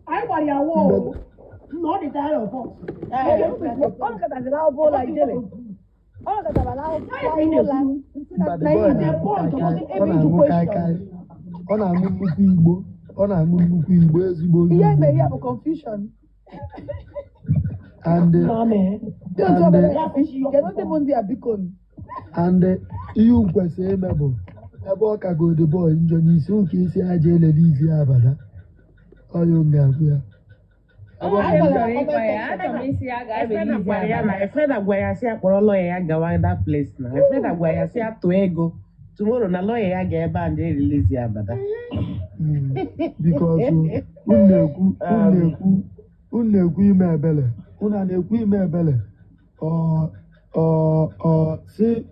I want your wall. Not the title of us. All that is allowable like jelly. All that are allowed. But the boy, on a Igbo, on a Igbo, yeah, may have a confusion. And you say, Mabo, about go the boy in Johnny soon kiss your jail and easy abada. Oh, you know, I feel that where I see a lawyer go that place now. I feel that where I see a to ego. Tomorrow, na lawyer I get banned, they release ya, but because or say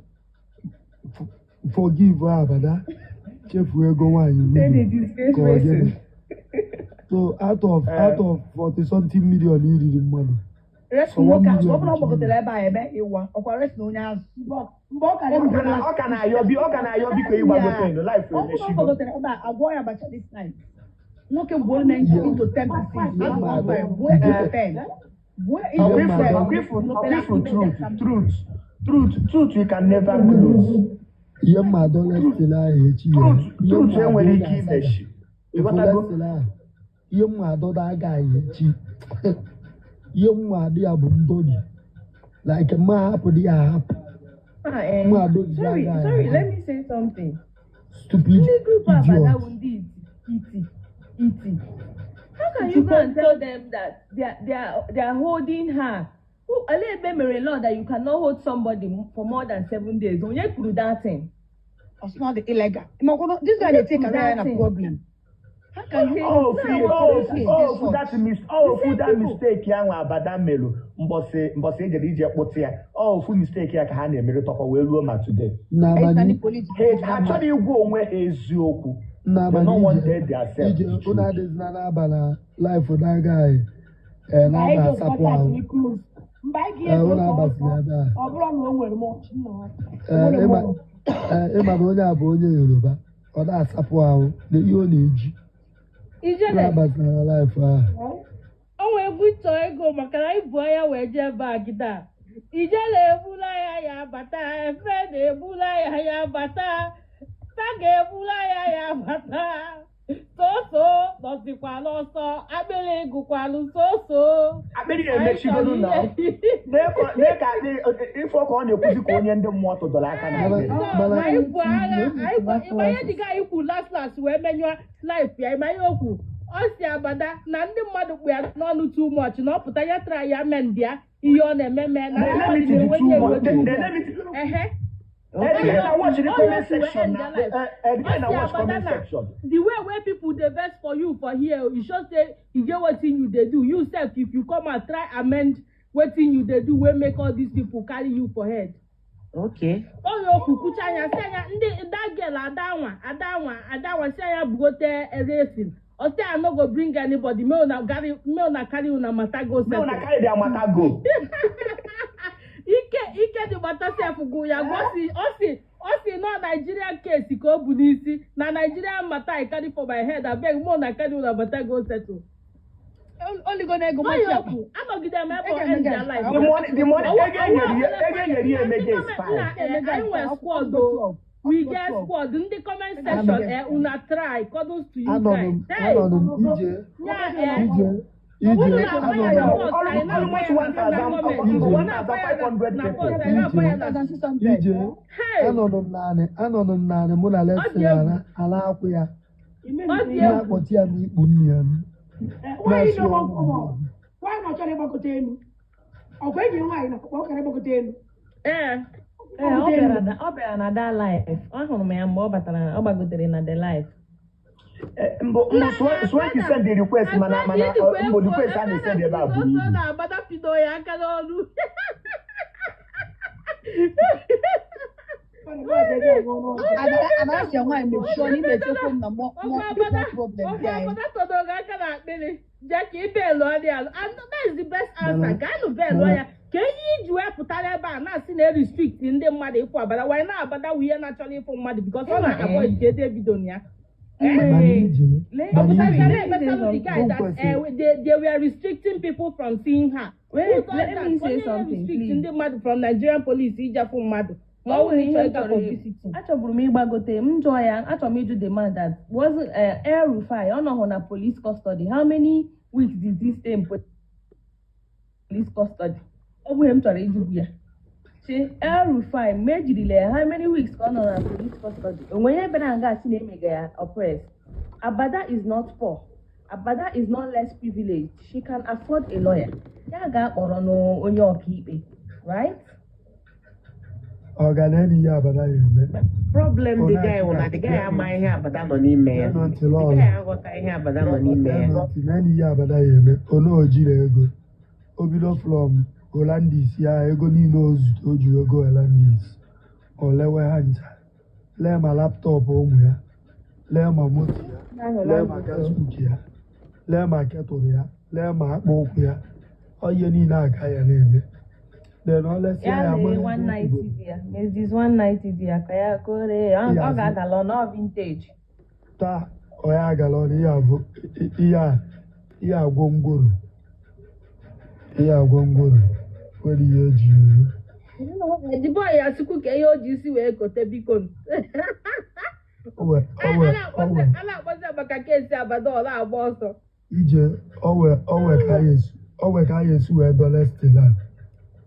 forgive abada. Chef will go on. So out of 40 something million you did money. Rest no can open up the leba ebe iwa operate no nya mbo ka o kana ayo bi ko iwa go ten life we she go agwo ya bacha this night no ke go na into 10%. Truth you can never lose. Yema don't still truth enwere ike imeshi. Yema don't guy like a map of the app. Sorry, let me say something. Stupid idiot. How can you go and tell them that they are holding her? A little law that you cannot hold somebody for more than 7 days. When you do that thing, it's not illegal. This guy they take a problem. How can you that mistake ya nwa abada melu mbosi ejere ije kpụta ya fu mistake ya ka ha na-emere tọkọ wee ruo ma today na mani ha chọrọ igwu onwe ha eziokwu na mani no one ije una dị na abala life that guy na ba sapu ahụ una abasi ebe a ọ bụrụ na o nwere mo ịma na onye a bụ onye Yoruba ọ na-asapụ ahụ na ihe ọ na-eji onwe buto ego maka na ibu anya wee jee bagida ijele ebula ya bata efe na ebula ya bata ta ga-ebula ya bata soso nọzikwa n'ọsọ akpịrị gụkwalụ soso akpịrị emechigolu na dịka ife ọka ọ na-ekwuzi ka onye ndị mmụọ tụdọrọ aka na ibu agha ịmanye dịga ikwu last wee menyụọ life ya ịmanye okwu ọ si abada na ndị mmadụ kpụ ya n'ọnụ too much na ọ pụta ya tara ya mee ndị ya ihe ọ na-eme mee na the way where people they vex for you for here, you should say you get what thing you they do. You self, if you come and try amend what thing you they do, will make all these people carry you for head. Okay. Oh yo kukuchanya say that girl adawa say ya bugote racing. Or say I no go bring anybody. Me na carry una matago. Me una carry their matago. Ike the matter self go ya go see no Nigerian case ko bunisi na Nigerian matter I carry for my head. I beg more na carry una matago settle. Only gonna go I'm not give them ever end their life. The money again is fine. I will squad though. We get squad in the comment section. Una try kudos to you guys. Hey, almost 1,500 people. Anọ m naanị mụ na lesị ala akwụ ya na-akpọchi ya n'ikpu nne ya why not trying to go enu? Ọkwa eji nwaanyị na ọ kara gbagote enu. Ọ bịara na that life. Ahụrụ m ya mgbe ọ gbagotere na the life. So when you send the request, mana the request and they send about you. And ask your wife, make sure you make your phone number more problem. Jackie Bello, and that is the best answer. Gano Bello, can you do a putaba not seen a restrict in the money for, but why not? But that we are naturally for money because all I avoid get Bidonia. The guy that they were restricting people from seeing her. Wait, let me say something, restricting please. the from Nigerian police, Ijafu Madu. Achọburu m ịgbagote m jụọ ya achọrọ m ịjụ the man that wasn't El Rufai ọ nọhụ na police custody. How many weeks did he stay in police custody? Ọ bụ ihe m chọrọ ịjụ ya. See, El Rufai mejirila ya how many weeks ka ọ nọ na police custody? Onwe ihe ebe na nga si na emega ya oppress. Abada is not poor. Abada is not less privileged. She can afford a lawyer. Ya ga-akpọrọ n'onye ọkaikpe, right? Ọganeni ya Abada ya Problem the guy when the guy amaghị ihe Abada nọ n'ime ya. The guy aghọta ihe Abada nọ n'ime ya. Nani ya Abada ya eme ono ojiri ego. Obido from Hollandis ya ego niile ozute o ji ego Hollandis. O lewe ha ncha. Lee ma laptọpụ ụmụ ya. Lee ma moto ya. Lee ma gasbook ya. Lee ma ketụl ya. Lee ma akpa ụkwụ ya. Ọ ihe niile aka ya na-eme. Then all let's say Yeah, 190 there. There's this 190 there. Kaya kore. Ọ ga-agala ọ vintage. Taa ọ ya agala ọ ihe agwọ ngworo. Ihe agwọ ngworo. Kwere ihe eji eru. The boy has to cook a OGC where kote bikon. Owe. Ala kwasa bakakesi abado la aboso. Ije owe ka Yesu wee dọla stela.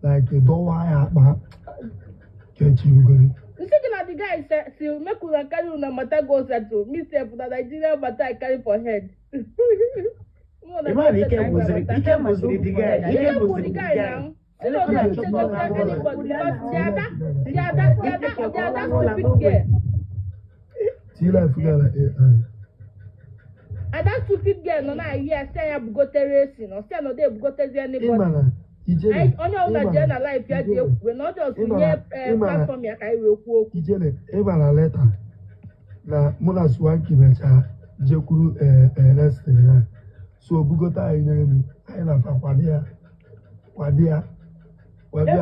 Like a dowa ya akpa. Kechi ugori. You see that the guy said, "See, make we carry una matter go settle. Me say for the Nigerian matter I carry for head." Imagine Ike buziri the guy. Ike buziri the guy now. You know that take us like anybody because the other stupid girl. Till I forget like And that stupid girl no na here say ya bugote racing or say no dey bugote anybody. Onye ọbụla jee na life ya ji ekwu na ọ just nye platform ya ka anyị wee kwuo okwu. Ijele ịbara leta na mụ na Swanky mechaa jekwuru Leslie ya so bugota anyị n'elu anyị na-afa kwado ya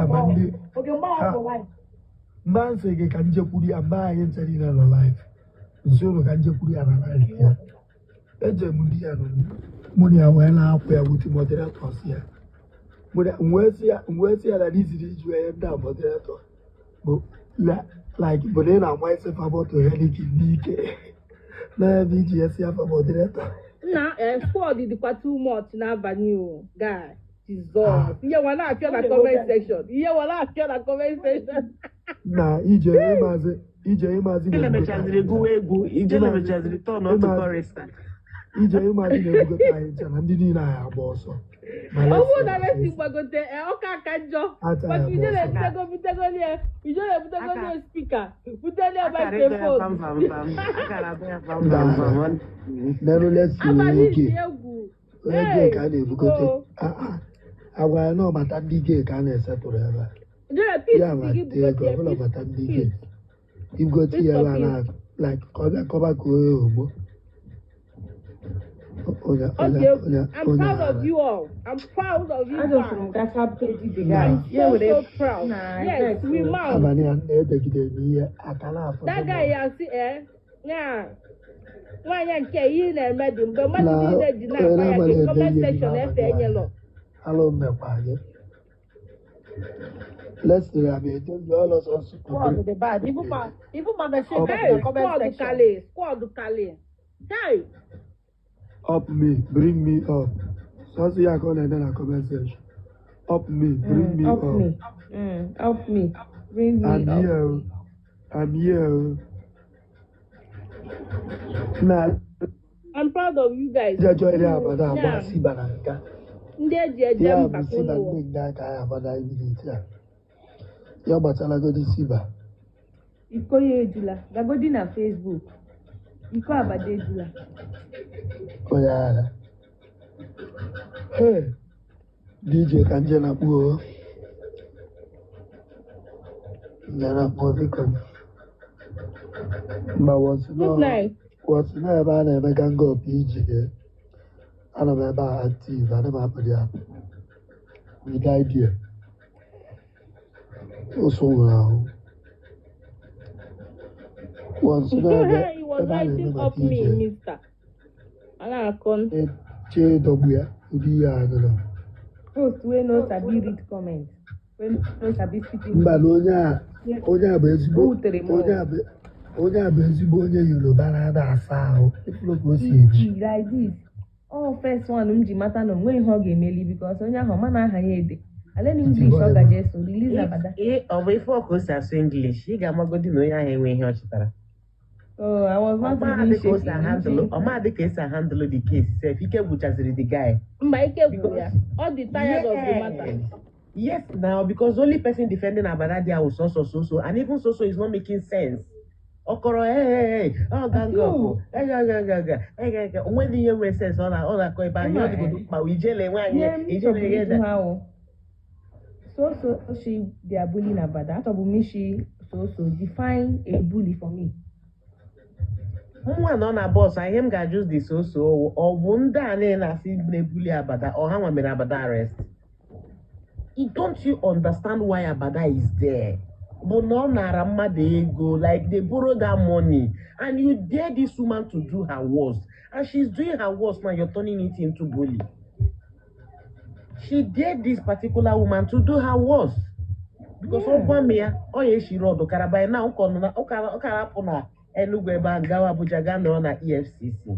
ma ndị mba nsị gị ka njekwuru ya mba anyị nche niile nọ life nsoro ka njekwuru ya na life ya eje m ndị ya nọ mụ na ya wee na-akwụ ya wuti moderators ya mwezi ya na dizili iju ya mda moderator like but then I'm wise about to headache ndike na BGS ya for moderator na squad dịkwa too much n'abalị o guy Jesus ihe wala afịa na comment section na ije ịmazi Ijele mechaziri gụwa egwu. Ijele mechaziri turn on to chorister. ije ịmazi na-ebugota anyị ncha na ndị niile anyị agba ọsọ ọ bụrụ na resi gbagote ọka aka njọ maka ijele ebutego spika buteli microphone nenu lesi abalị isi oge egwu onye ka a na-ebugote agwa ya na ọmata ndị gay ka a na-esetụrụ ebe a ya ma tee ego ọbụla ọmata ndị gay ibugote ya ebe a na like ka ọ bịa kọba ka onye ogbo Okay, I'm proud of you all. I'm proud of you all. That's how big the I'm guy. so proud. Yes, we mount. That guy, you see, yeah. Nwaanyị nke ihe na-eme dị mgbe mmadụ niile ji na-akpa ya ka comment section efe enyelọ. Hello, mmekwa gị. Let's say I'm a job, all of us. Squad the bad. Even my machine Hey, in the comment section. squad Kale. Hey. Up me, bring me up. So see I call and then I comment section. Up me, bring me up. Help me. Bring me I'm up. here. I'm here. Nah, I'm proud of you guys. just join the Abada, but see Banaka. Ndị eji eje Yeah, mba but see that kwụnụ. big guy Abada immediately. Yeah, but I go to Siba. Iko ya ejula. Gagodi na Facebook. Iko Abada ejula. Oh yeah. Hey, DJ Kanjana Poo. Jana Poo, but Good night. what's never can go PG. I don't know active, I never put it up. We died here. Also now. Once never. was writing up me, mister. Che dọgbu ya ụdị ihe a nọ. Post wey no sabi read comment. Wey no sabi speak English. Mba na onye a bụ ezigbo onye Yoruba na-ada asa ahụ. Ifuru ka o si eji. Like this. All first one m ji mata na onwe ihe ọ ga-emeli because onye ahụ ma na aha ya ede. Aleni English ọ gaje eso release abada. Ọ bụ ife ọkụ si asụ English, ị ga-amagodi na onye ahụ enweghị ihe ọ chịtara. Oh, I was not even shaking. Ọmadị ka esi handle the case sef, ike gwụchaziri the guy. Mba ike gwụrụ ya. All the tired of the matter. Yes, now because only person defending Abada there was so, and even so is not making sense. Okoro, hey, oh, gang up, when the year makes sense, all that going back, but we jail so she they are bullying Abada. She so define a bully for me. Nwa nọ na boss anyị m ga-ajụ the so ọ bụ ndị a na-asị na-ebuli Abada ọ ha nwa mere Abada arrest. Don't you understand why Abada is there? But no nara mmadụ ego, like they borrow that money and you dare this woman to do her worst and she's doing her worst now you're turning it into bully. She dared this particular woman to do her worst because she wrote the Karabaya now Okarapuna Enugu ebe agawa Abuja ga nọ na EFCC.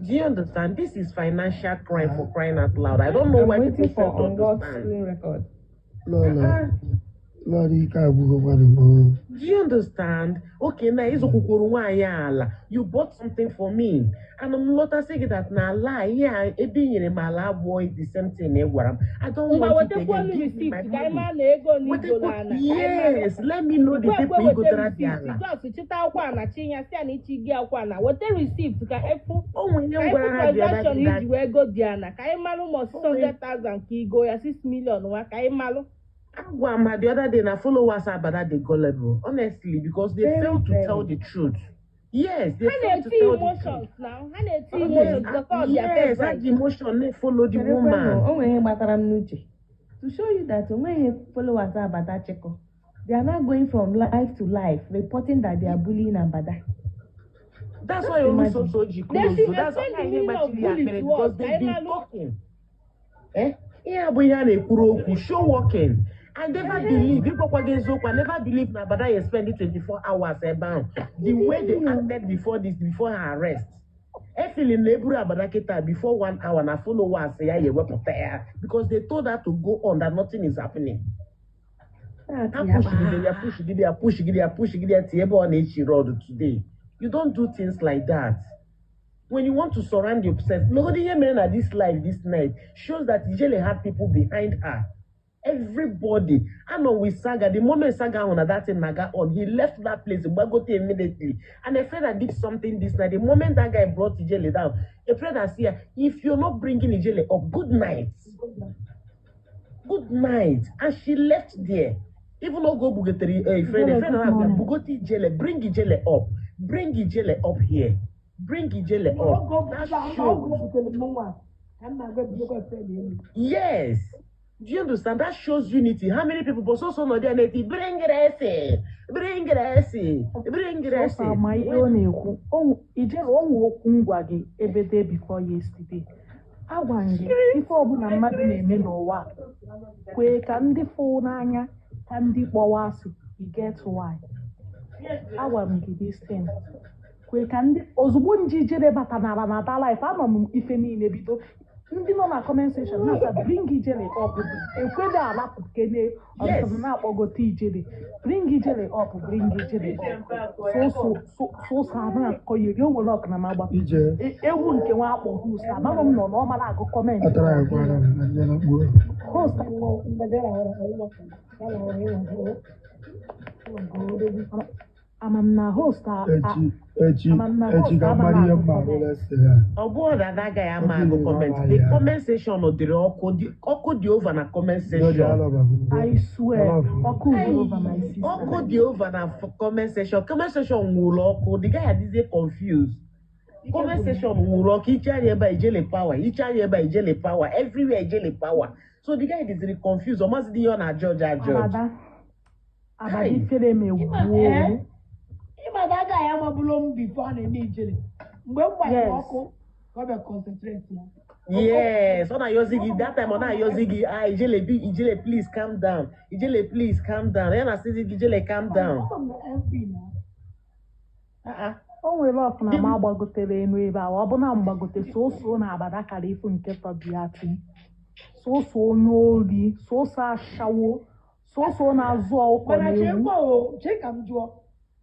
Do you understand? This is financial crime for crying out loud. I don't know why people fail to understand. Do you understand? Okay, now is you bought something for me. And I'm not saying that now lie. Yeah, my boy the same thing. I don't want to give me my money. Yes, let me know the people you go to that. What the receipt? Oh, when you go Diana, Kaimalu must 100,000 kigo, 6 million. Kaimalu. The other day, na followers Abada they gullible. Honestly, because they fail to tell the truth. Yes, they fail to tell the truth. Now, yes, that emotion they follow the woman. To show you that when you followers Abada Cheko, they are not going from life to life, reporting that they are bullying Abada. That's why you so close. That's why I hear because they've been talking. Yeah, but you show working. I never believe people I never believe na Abada is spending 24 hours about the way they acted before her arrest. I feel in neighbor Abada Keta before 1 hour and I follow what say you were prepared because they told her to go on that nothing is happening. Push on road today. You don't do things like that. When you want to surround yourself, nobody here at this life this night shows that Ijele had people behind her. Everybody. I know with Saga, the moment Saga on that thing Naga on, he left that place immediately. And a friend that did something this night. The moment that guy brought Ijele down, a friend has said, if you're not bringing Ijele up, good night. Good night. And she left there. Even though go Bugateri, a friend Bugatti Ijele, bring Ijele up. Bring Ijele up here. Bring Ijele up. That shows. Yes. Do you understand? That shows unity. How many people but so no there bring it bring it my own Ijele okwu ngwa gị ebe day before yesterday. Agwa gị ife ọbụla mmadụ na-eme n'ụwa kwee ka ndị fụ n'anya ka ndị kpọwa asị you get why. Agwa m gị this thing. Kwe ka ndị ozugbo nji Ijele batanara na that life anọ m ife niile bido ndị nọ na comment section na bring Ijele up ekwede alapụ kene ọtụtụ na-akpọgote Ijele bring Ijele up so na akọyeri o nwere ọkụ na magba ewu nke nwa akpọ host amanụ m nọ n'ọmara agụ comment host amamna host echi ka mmadụ ihe mma ọ bụrụ na that guy ama agụ comment the comment section dịrị ọkụ dị over na comment section. I swear ọkụ dị over my sister. Ọkụ dị over na comment section nwụrụ ọkụ the guy adịzie confused. Comment section nwụrụ ọkụ iche anya ebe Ijele power everywhere Ijele power so the guy is confused ọ mazị ihe ọ na-ajọj Abada ifere m egwu guy am abulom before na eme ijele. Mgbe mgba Yes. ọkụ ka ọ bịa concentrate ya. Yes, on Ayozigi, that time on Ayozigi, Ijele, please calm down. Ijele, please calm down. Then I said, Ijele, calm down. O nwere ọfụna ma agbagotere enu ebe a ọ bụ na mgbagote soso na abada kara ifu nke tọbiati soso onye ori soso ashawo soso na-azụ ọkụkọ Mana na-ewu check am jụọ.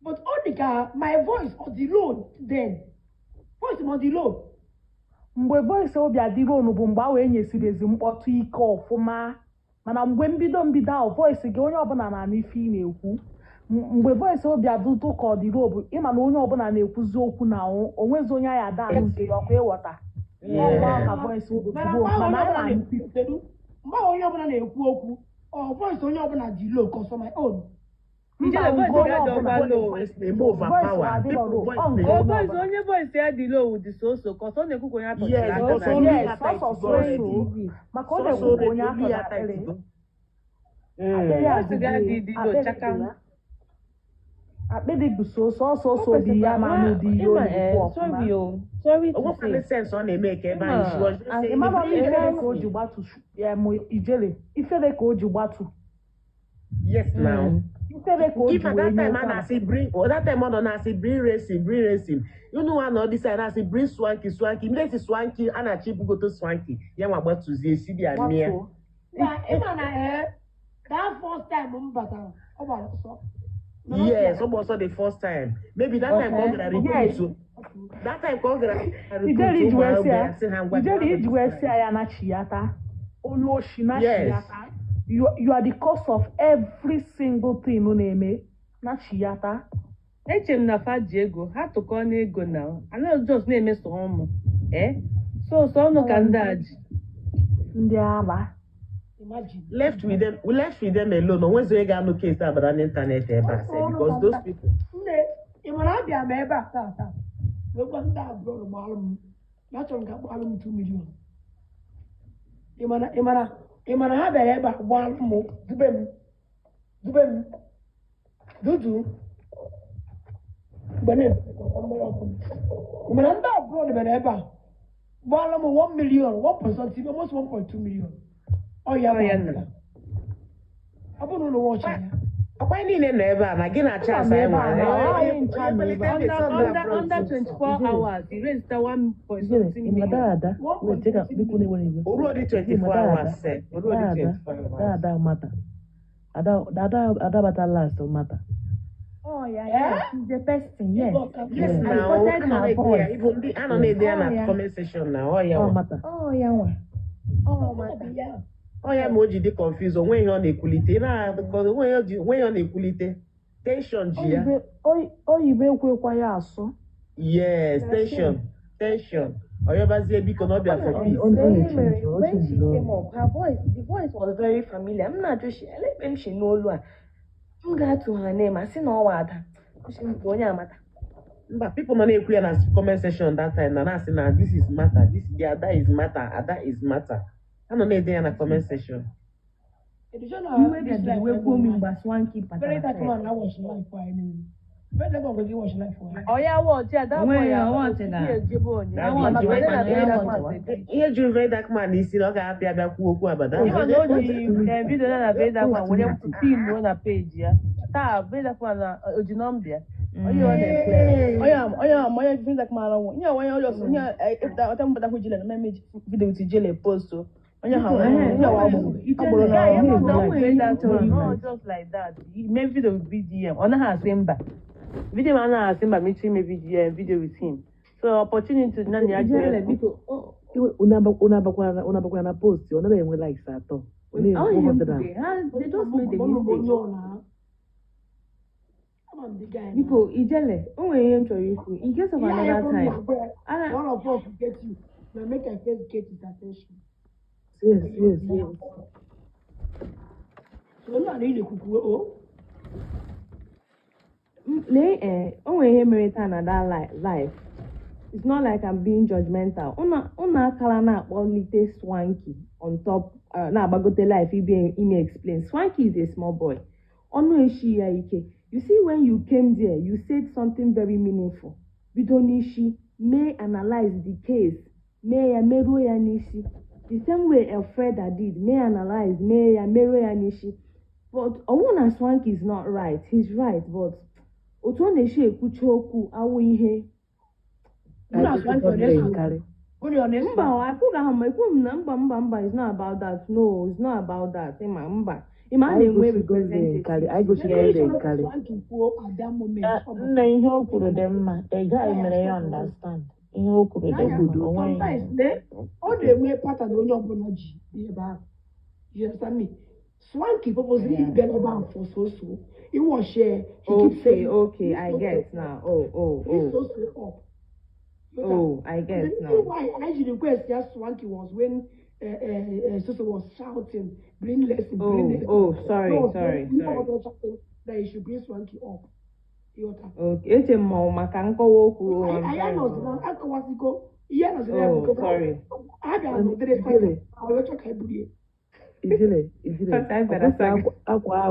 But ọ dị ka my voice on the low then. Voice on the low. mgbe voice obi adịronu bụ mgbe a wee nyesiri ezi mkpọtụ ike ọfụma mana mgbe mbido ahụ voice gị onye ọbụla na-anụ ife ị na-ekwu mgbe voice obi adụtụ ka ọ dịrị obu ịma na onye ọbụla na-ekwuzi okwu na onwezi onye anyị ada ahụ nke ọkụ ịghọta ka voice obi Mana mgbe onye ọbụla na-ekwu okwu ọ voice onye ọbụla dị low cause my own. Ijele voice ya dị ọkwa low. Voice onye voice ya dị low dị soso ka ọ na-ekwu onye atọ maka ọ na-ekwu onye atọ akpịdị bụ soso obi ya ma amụ dị ihe oyibo ọfụma sorry to What sense on they make ebe anyị she was just saying ịmaba m ifere ka o ji gbatu ijele ifere ka o ji gbatu yes now. ifere ka o ji If at wee that nye time I say bring that time on I say bring racing. You know one on this side I say bring swanky. Immediately swanky and a cheap go to swanky. Yeah, my about to see the near. Ịma na that first time m batara ọ gbara ọsọ. Yes, also the first time. Maybe that time Congress recruit so. That time Congress ijele iji wee si ya na chiyata onye oshi na chiyata you are the cause of every single thing unu na-eme na chiyata eche m na fa ji ego ha tụkọ n'ego na anaghị just na-emeso ụmụ so ọnụ ka ndị a ji ndị ala Imagine. left with them alone. Once they got no case about an internet because those people. Nne, ị mara abịa m ebe a taa wekwa ndị abụọ gbalụ m achọrọ m ka gbalụ m 2 million. Ị mara ha bịara ebe a gbalụ m dube m dudu mgbe ị mara ndị abụọ bịara ebe a gbalụ m 1 million 1% almost 1.2 million. Oh yeah, ọ bụrụ na ụwa ọcha ya Why niile nọ ebe a na gị na chance anyị under 24 hours he raised 1.something million. Oru dị 24 hours sef. Oru dị 24 hours. Ada bata last mata. Oh yeah, she's the person, yes. Yes, now. I don't need the comment section now. Oh yeah. Mata. Oh yeah, one. Oh my God. Oh yeah, mo jide confuse onwe ihe ọ na-ekwulite na because onwe ihe ọ na-ekwulite tension ji ya. Oyibo ekwekwa ya asụ. Yes, tension. Oyobazie biko na ọbịa for peace. When she came up, the voice was very familiar. I'm not sure she know Lua. I'm glad to her name. I see no water. She onye amata. But people no na-ekwu ya na comment section that time na na-asị na this is matter, the Ada is matter. I don't need in a comment section. Very that man I watch life for anyway. Very that man go watch life for. Oh yeah, what? Yeah, that boy. I want to Ihe juru very dark man isi na ọ ga-abịa abịa kwuo okwu abada. Even though the video na very dark man, when you pin on page ya. Ta very dark man na ojinom dia. Oyo very dark man won. Yeah, when you just if that time bada hujile na message video ti jele post so. Just like that. Maybe video with BDM. On her Simba. Video man has Simba meeting me video with him. So opportunity to nani actually. Unabakwa na post. Unabe yemwe like sato. They just made a mistake. People, Ijele, him to you. In case of another time, one of us will get you. Now make our face get his attention. Yes. So now need to cook. Only him another life. It's not like I'm being judgmental. Una kalana only swanky on top. Na bagote life. He may explain. Swanky is a small boy. Onu eshi ya ike. You see, when you came there, you said something very meaningful. Bidonishi may analyze the case. May ya meru ya nishi. The same way Elfreda did. May analyze. May ya meru ya nishi. But Owuna Swank is not right. He's right, but Otoneshi ekuchoku awu ihe. Una Swank for this one. Only on this Mba, I put a hammer. Mba. It's not about that. No, it's not about that. Mba. Imagine where we present it. I go to the Kali. At that moment. Na ihe o kwuru dị mma. Ị gaghị mere ya understand. Ihe o kwuru dị mma. Sometimes, all the way part of the only apology. You understand me? Swanky purposely get about for so. It was share. Okay, I get now. I get now. Why I actually request just Swanky was when Soso was shouting, bring lesson, bring lesson. Sorry. That you should bring Swanky up. Okay, it's a mom. I can't go walk. I know. I can go. Yeah, sorry. I got no day. I will talk about it. Ijile. Akwa a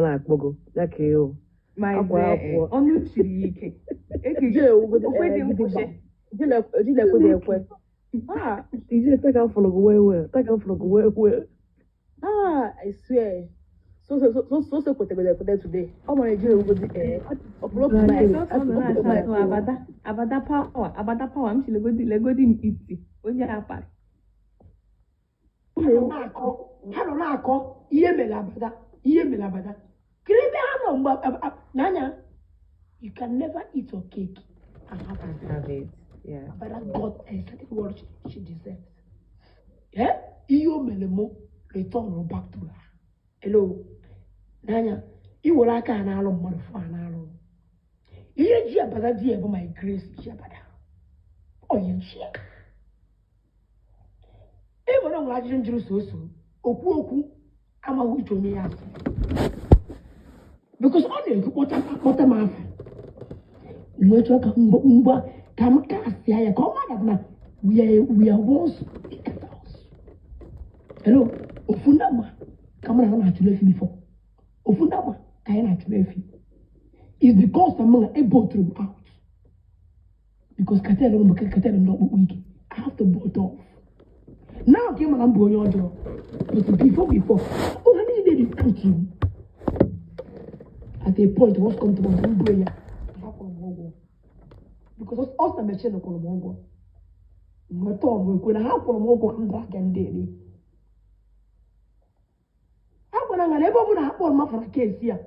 na-akpọgo ya ka eo. Ọnụ chiri ike. Ijile ekwe. Ijile take am follow go well. I swear. So kwete today. Ọ mara ejire ugodi Abada power m si legodi iti. Onye apara. Ha nọ na-akọ ihe mere abada kiribe ha nọ n'anya you can never eat your cake and have it. Yeah. Abada got exactly what she deserves. Ihe o mere mụ return back to her. Hello n'anya iwere aka a na-alụ mmadụ fụ a na-alụ ihe ji abada di ya bụ my grace ji abada onye nchi ya nwere nwere ajụjụ njụrụ soso okwu amaghị uche onye ya asị because ọ na-ekwu kpọta m afọ mgbe chọọ ka mgba ka m ka asị ya ka ọ mara na we are once in the house. Hello ofu ndama ka mara na-achụrụ efi before ofu ndama ka anyị na-achụrụ efi is because na mụ na ebotụrụ m out because katel m n'ọkpụkpụ ike I have to bolt off. Now came on boy order. But before, how many did it put you? At a point, what's come to my boy? Because us the machine of Colombo. My thought we could have Colombo and back and daily. I'm gonna never happen for a case here.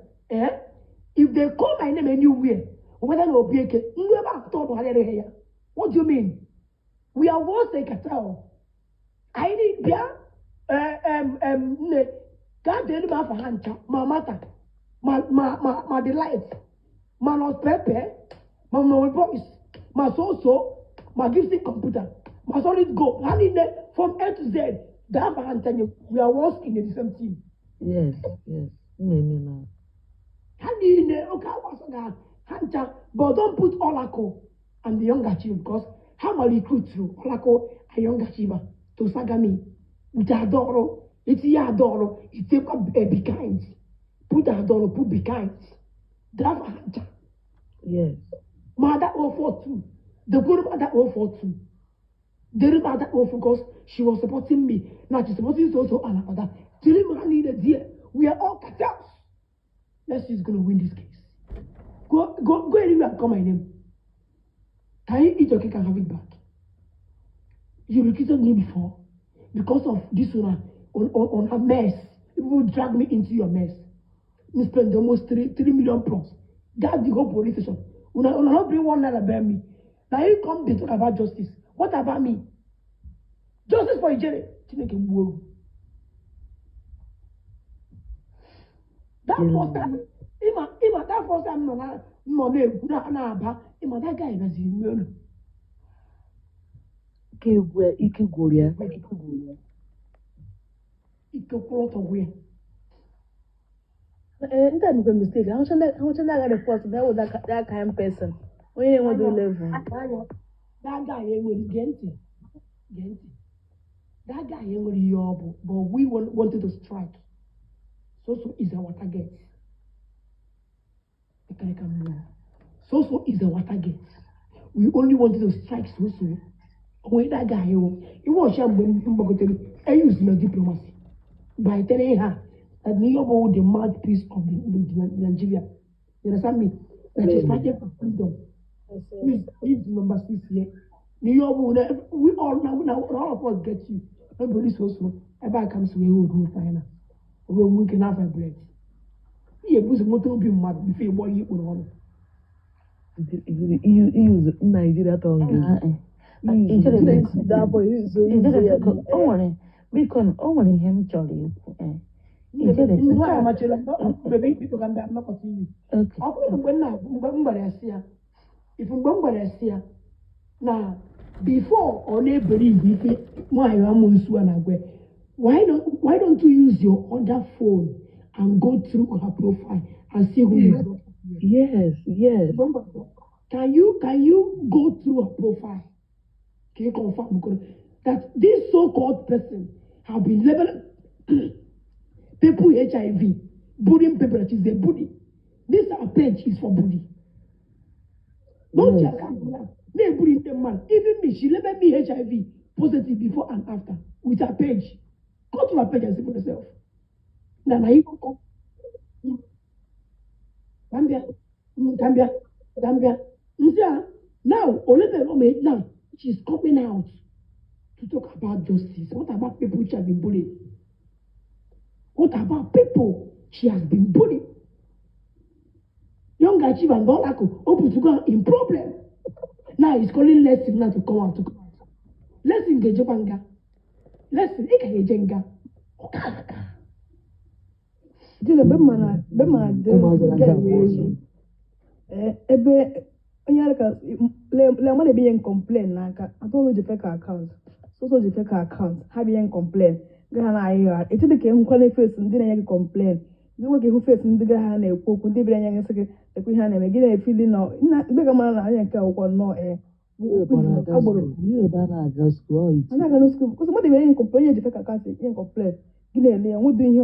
If they call my name anywhere, whether no be never thought of here. What do you mean? We are once a cartel. I need beer. God did my for hunter, my matter, my delight, my not pepper, my no voice, my so, my gifting computer, my solid gold. I need that from A to Z. That for hunter, we are once in the same team. Yes. Maybe now. I need okay, what's that hunter, but don't put Olaco and the younger chief because how will recruit through Olaco and younger chief. To Sagami, with Adoro, it's Adoro, it's a be kind. Put Adoro, put be kind. Drive a hunter. Yes. Mother 042. The good mother 042. The mother 042 because she was supporting me. Now she's supporting also another. Tell him I need a dear. We are all cartels. Let's just gonna win this case. Go anywhere and call my name. Can you eat your cake and have it back? You recruited me before because of this one on a mess. People drag me into your mess. You spend almost 3 million plus. That's the whole police station. When I not bring one naira about me. Now you come to talk about justice. What about me? Justice for Ijere. That first time, that first time, that guy was in Ike gwụrụ ya. Ike kwụrụ ọtọ gwụ ya. Ndị a mekwe mistake. Ahụcha ndị agha report that was that kind person. Onye na-enwedo level. That guy enwere gee ntị. That guy enwere ihe ọ bụ, but we wanted to strike. So is our target. So is a water gate. We only wanted to strike so. When that guy, he was I use my diplomacy by telling her that New York was the mouthpiece of the Nigeria. You understand me? That is fighting for freedom. Please, leave the number 6 here. New York will we all of us get you. Nobody so. Ever comes we will do final. We can have a bread. He was a motor be mad before boy you will use Nigeria tongue. Biko o nwere ihe m chọrọ ikwu ijele na before ọ na-ebere igwe ife nwaanyị amụnsu a na-agwa why don't you use your other phone and go through her profile and see who you are? Yes. Can you go through her profile? Can you confirm that this so-called person have been labeling people HIV, bullying people that is a bully? This our page is for bully. Don't just they bully them man. Even me, she labeled me HIV positive before and after with her page. Go to her page and see for yourself. Now you go. Gambia. Now, now she's coming out to talk about justice. What about people which have been bullied? What about people she has been bullied? Young achiever and Golako open to go in problem. Now he's calling Lesson now to come out. Lesson Gejopanga. Lesson Ikajenga. Ebe onye ka le mo be yen complain na ka atolo the fake account so the fake account ha be yen complain ga na ayi e tede ke hu kwale face ndi na yen complain ndi wo ke hu face ndi ga ha na ekwu okwu ndi bi yen yen se ke ekwu ha na me gina e feel no na be ga mara na yen ka okwo no agboro you da na go school ana ga no school because mo de be yen complain the fake account yen complain gina ele hu do ihe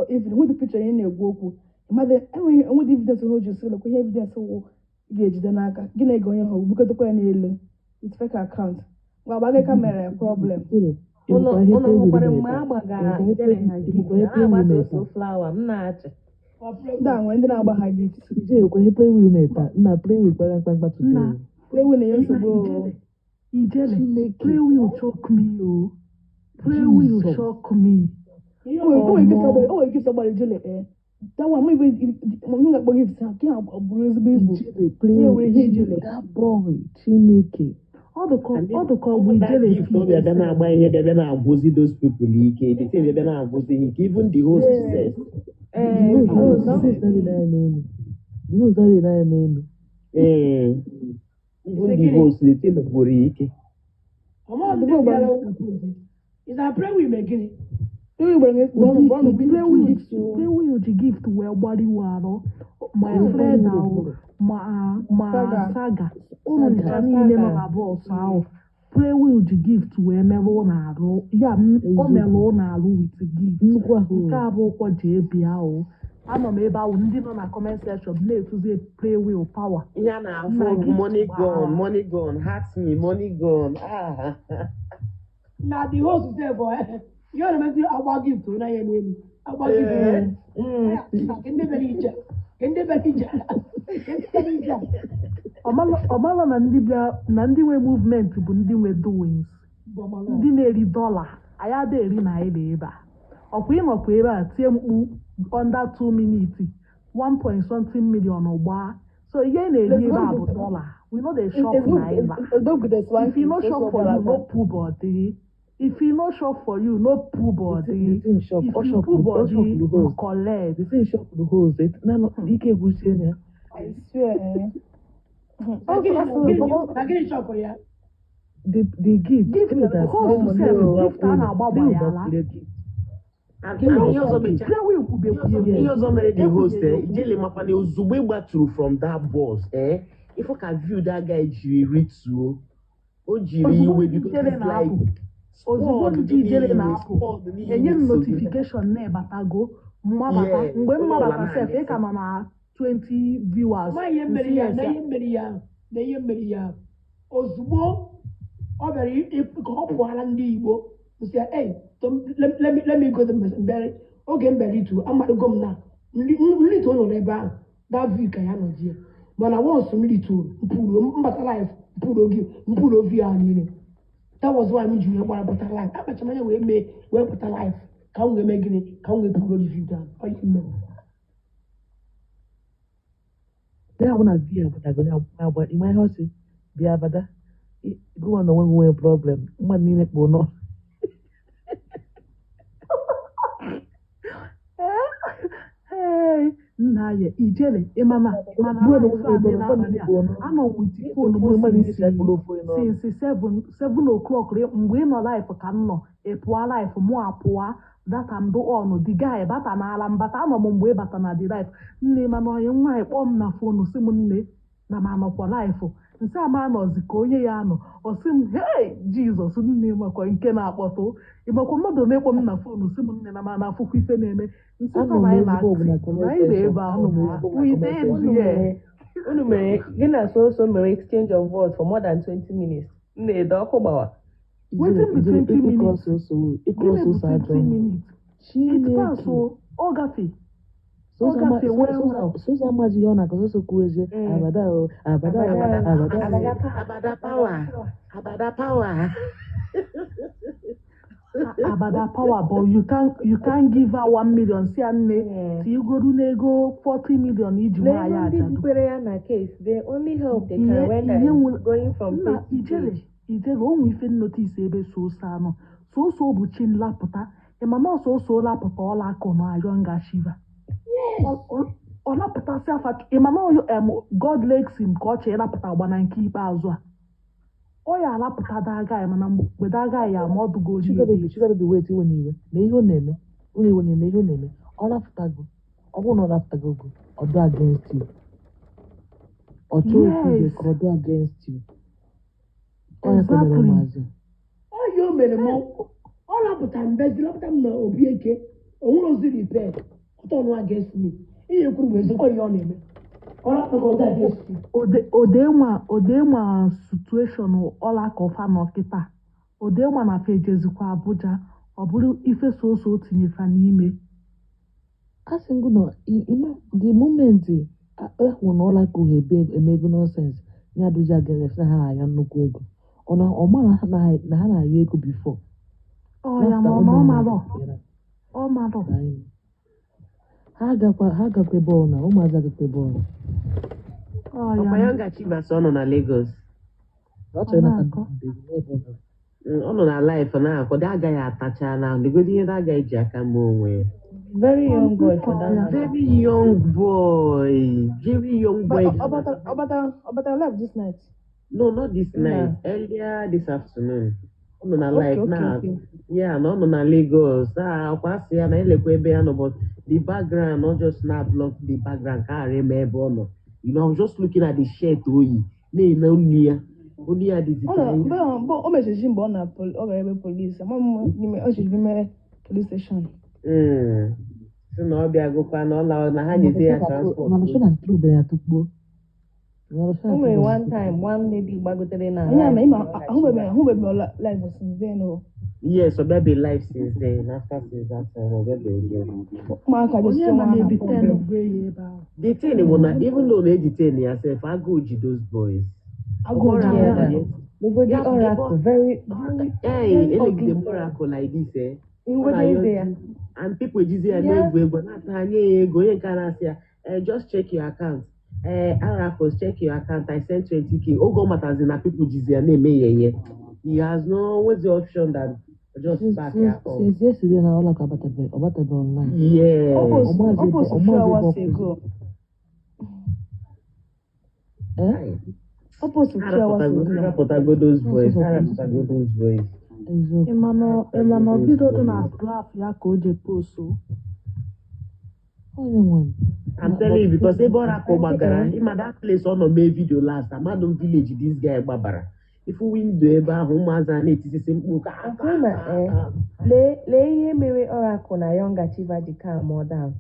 even hu the picture yen na egwu okwu mother enwe the evidence ho ju se lo ko evidence wo ga-ejide n'aka gị na-ege onye ahụ bugotekwa n'elu with fake account gwa agbaghị kamera problem ụlọ nwekwara mgbe a gbagara ijele ha gị na-agbasa oso flawa m na-achị ndị a nwere ndị na-agba ha gị playwill meta nna playwill kpara mkpamkpa tupu playwill na-enye nsogbu ijele playwill shock me o playwill shock me o nwere ike somebody ijele that one maybe I'm not going to say can't abuse people play that boy Chineke all the call we did it no be na agba ihe dey na agozi those people ike they say they na agozi ike even the host says even the host they say gboro ike is a pray we begin play with the gift where body waro my friend ma saga unu niile nọ na bọs ahụ play with the gift wee merụ na arụ ya o merụ na arụ with the gift nke a bụ ụkwọ ji ebi ahụ anọ m ebe ahụ ndị nọ na comment section na-etuzi play with power ihe a na-afụ money gone hurt me money gone na the host say boy you know me agba gift na ye ni agba gift kende belija ọmala na ndị nwe movement bụ ndị nwe doings ndị na-eri dọla anyị ada eri naira ebe a ọkwa ịnọkwa ebe a tie mkpu under 2 minutes 1.something million ụgba so ihe na-eri ebe a bụ dọla we know the shop naira if you no shop for you no pull body if you no shop for you no pull body if you pull body you collect the thing shop the holes ike gwusie ya I swear the gift gift a na-agbagba ya ala ihe ọzọ mere the host ijele makwana ozugbo ịgbatụrụ from that bus ife ka view that guy jiri rituo o jiri iwe ozugbo ndị ijele na-apụ enye m notification na-ebatago mmabata mgbe mmabata sef ị ka nọ na 20 viewers. Ma ihe mere ya na ihe mere ya ozugbo ọ bịara ka ọ pụọla ndị Igbo sị hey let me go to mbere oge mberitu amadụgo m na nrite ụlọ n'ebe ahụ david ka ya nọzi ya mana wọnsụ nrite mbata life mpụrụ ovi ahụ niile that was why m ji wee gbara pụta life akpachara anya wee pụta life ka m wee mee gịnị ka m wee pụrụ review down ya bụ na vi abadago agba ịma ihe ọsị bịa abada gụwa na onwe nwee problem mmadụ niile kpụ nọ nna ya ijele ịmana anọ wit fon since 7 o'clock mgbe ị nọ life ka m nọ ịpụa life mụ apụa data mbụ ọnụ the guy bata n'ala mbata anọ m mgbe ị bata na the life nne mana onye nwaanyị kpọọ m na fonu si m nne na m anọkwa life nsị ama anọzi ka onye ya anọ ọ sị m hei jizọs nne makwa nke na-akpọtụ ịmakwa mmadụ na-ekpọ m na fonu si m nne na m na-afụkwa ife na-eme nsị anyị na-ebe ahụ unu mere gị na so mere exchange of words for more than 20 minutes na-ede ọkụ gbawa wetin be 20 minutes gịnị bụ 20 minutes it pass o ọ gafe sosa amaghị ihe ọ na-akọ soso kwuezie abada power abada power but you can't give her 1 million si ya nne tigodu n'ego 40 million iji nwa ya ajadu ya na case they only help they can render is going from page to page. ijele onwe ife notice ebe soso anọ soso bụ chi nlapụta ịma na ọsọsọ lapụta ọla akụ na ayọ nga shiva ọ lapụtasị afa ịma na God lakes him ka ọ chee lapụta agba na nke ikpeazụ a ọ ya alapụta daga mana mgbe daga ya ma ọ dụgo chigabebe wet iwe n'iwe na ihe ọ na-eme onye iwe na-eme ihe ọ na-eme ọ lapụtago ọ bụrụ na ọ lapụtago ogo ọ do against you ọ chọrọ ife ka ọ do against you ọ ya ka mere maazị ọ ya o mere m ọ lapụta mbezi lapụta m na obi eke onwere ozi repair ọtọnụ against me ihe kwuru bụ ezigbo ihe ọ na-eme odenwa situation ọlakọfa n'ọkịta odenwa na fejezikwa Abuja ọ bụrụ ife soso tinyefa n'ime asị ngụ na the moment ehụ na ọlaka uhebe emego nonsense ya aduzi against na ha na-aya nnukwu ego ọ mara na ha na-aya ego before ya ma ọ marọ ha agakwa ebe ọ na ụmụazị agakwa ebe ọ na ọkwa ya ngachi basa ọ nọ na Lagos ọ nọ na life na-akwado agaghị atacha na legodi ihe agaghị ji aka mma onwe very young boy for that very young boy Obata live this night. No, not this night. Earlier this afternoon. Ọ nọ na life na ya na ọ nọ na Lagos akwa sị ya na elekwa ebe ya nọ but the background not just na block the background ka ghara eme ebe ọ nọ. You know, I was just looking at the shirt oyi na-eme olu ya dị o meseji mgbe ọ gara ebe polisi ọ chiri n'ime police station. Si na ọ bịagokwa na ha nyezi ya transport. O nwere one time one lady gbagotere na ahụbeghị live since then. Yes, ọ bịabe live since then. After since that time, ọ bịabe again. The thing bụ na even though they detain yourself, I go to those boys. The oracle very the miracle like this, and people just say just check your account. Oracles, check your account. I sent 20K. Ogo matters in people just name. He has no what's the option that just back here. Since yesterday now, all about online. Yeah. Almost 2 hours ago. Almost 2 hours ago. Those boys. Emmanuel bido dị na graph ya ka o je post. I'm telling you because ebe Oracle gbagara, ịma that place ọ nọ mee video last, Amadon village this guy gbabara. Ifu window ebe ahụ ụmụazị a na-etisisi mkpu ka lee ihe mere Oracle na Young Achiever dị calm down.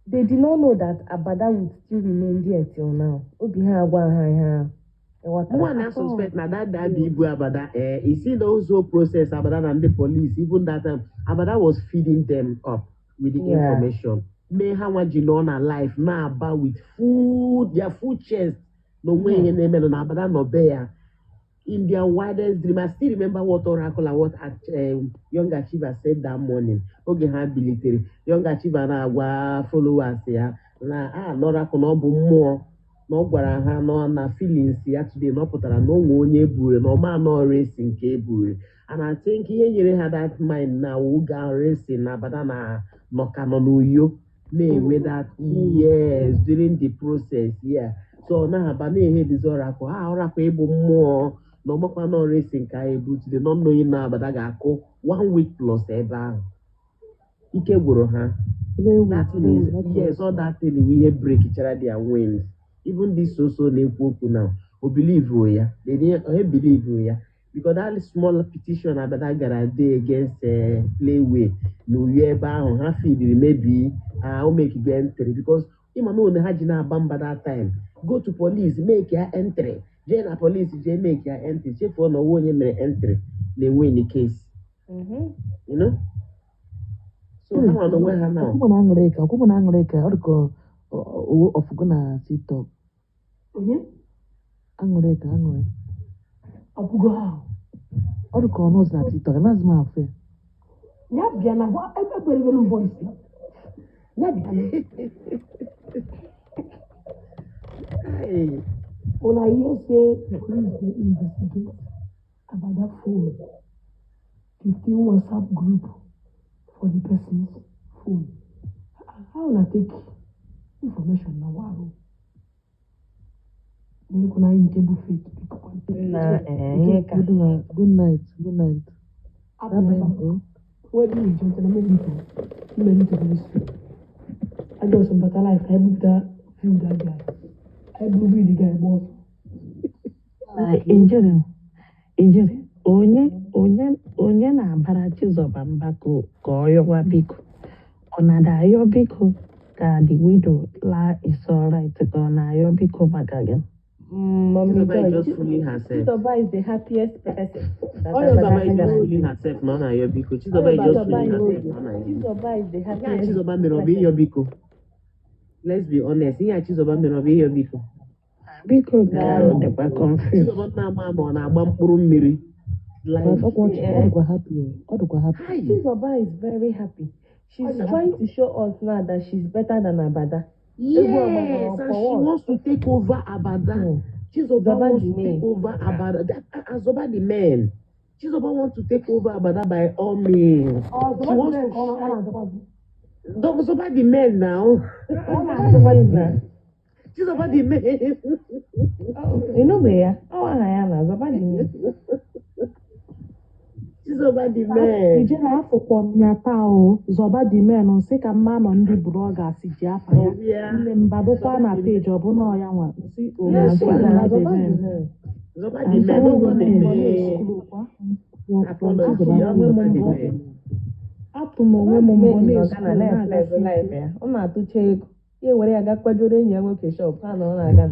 they did not know that Abada would still remain there till now. Obi ha agwa ha ha. One I suspect now that Igbo Abada, you see those who process Abada and the police, even that time, Abada was feeding them up with the information. May how much you know on life now about with food, their food chest, no way in the middle, Abada no bear. In their wildest dream, I still remember what Oracle and what Young Achiever said that morning. Okay, have military. Young Achiever now followers here. Oracle no more. No gwara ha no na feelings ya today no pụtara na onwe onye ebure na ọma no racing nke ebure, and I think ihe nyere ha that mind na wuga racing na Abada na noka no n'uyo na-enwe that yes during the process so na Aba na-ehe dizi Oracle Oracle ịbụ mmụọ na ọmakwa no racing ka ebu today no knowing na Abada ga-akụ 1 week plus ebe ahụ ike gwụrụ ha. That thing is yes, all that thing we break each other their wings. Even this also now, who believe ya, they didn't believe ya because that small petition about that day against Playway, no year bound, half maybe I'll make you entry because even though the Hajina Bamba that time, go to police, make your entry, Jane police, they make your entry, check for no one entry, they win the case. You know? So how on the way now? Ọkụkọ na-aṅụrị ka ọ dịka ọfụgo na TikTok. Onye? Aṅụrị ka aṅụrị. Ọbụgo ahụ. Ọ dịka ọ nọzi na TikTok, anaghịzi m afụ ya. Ya bịa na ebe kwerewere voice ya. Ya bịa na. Una hear say police dey investigate about that phone. 15 WhatsApp group for the person's phone. How will I take information now? Wow. Good night. Where do you I got some better life. I booked that film that guy. I booked the guy boss. Onye na-abara Chizoba mba ka ọ yọwa biko. Ọ na-ayọ biko ka the widow la is alright ka ọ na-ayọ biko maka gị. Chizoba is just fooling herself. Chizoba is the happiest person. Chizoba is just fooling herself. No, na your biko. Chizoba is just fooling herself. Chizoba is the happiest. Chizoba may not be your biko. Let's be honest. Chizoba may not be your biko. Biko ga-adịkwa confused. Chizoba na-ama ama ọ na-agba mkpụrụ mmiri. Chizoba is very happy. She's trying to show us now that she's better than Abada. Yes, and she wants to take over Abada. Chizoba wants to take over Abada. Azoba the man. Chizoba wants to take over Abada by all means. She wants to Azoba the man now. Chizoba the man. You know where? Oh, I am Azoba the man. Chizoba the man. Ije na-afụkwa ya taa o, Zoba the man nsị ka mma nọ ndị bloggers ji afa ya. Nne mbadokwa na page ọbụna ọya nwa nsị Zoba the man. Atụ m onwe m mbọ ọ na-atụcha ego ya were ya ga kwajoro enyi ya nwoke shop ha na ọ na-aga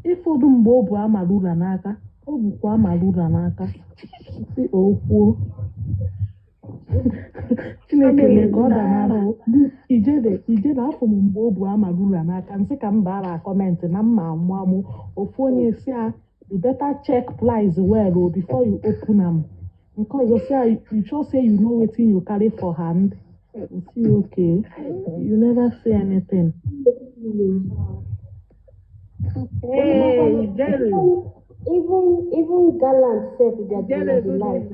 ịfọdụ mgbe o bu amarula n'aka o bukwa amarula n'aka si okwuo Chineke mee ka ọ danara ijede afọ m mgbe o bu amarula n'aka nsị ka m bara kọmentị na mma amụ ofu onye si a you better check price well o before you open am nke ọzọ si you sure say you know wetin you carry for hand see okay you never say anything. Hey, Jerry. Even gallant self they are doing the life.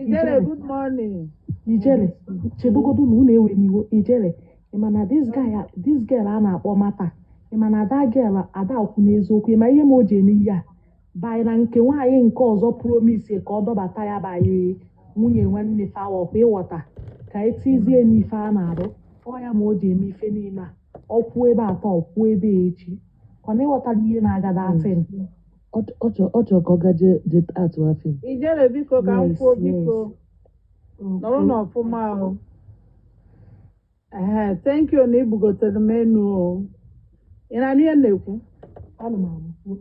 Ijere, good morning. Ijere, chebugodu na unu ewe n'iwo Ijere, ịmana this girl a na-akpọ mata ịmana that girl ada okwu n'eziokwu ịma ihe ma o ji eme ihe a banyị na nke nwaanyị nke ọzọ promise ka ọ dọbata ya banyị nwunye nwanne fawa ọkwa ịghọta ka etizie n'ife a na-arụ ọ ya ma o ji eme ife niile a ọkwụ ebe atọ ọkwụ ebe echi ọ na ịghọtara ihe na-agada atị ọ chọrọ ka ọ gaje atụ afọ Ijere biko ka m kwuo biko nọrọ n'ọfụma ahụ Thank you na ibugotere m enu o. Ị na-anụ ihe na-ekwu? Ana m anụ.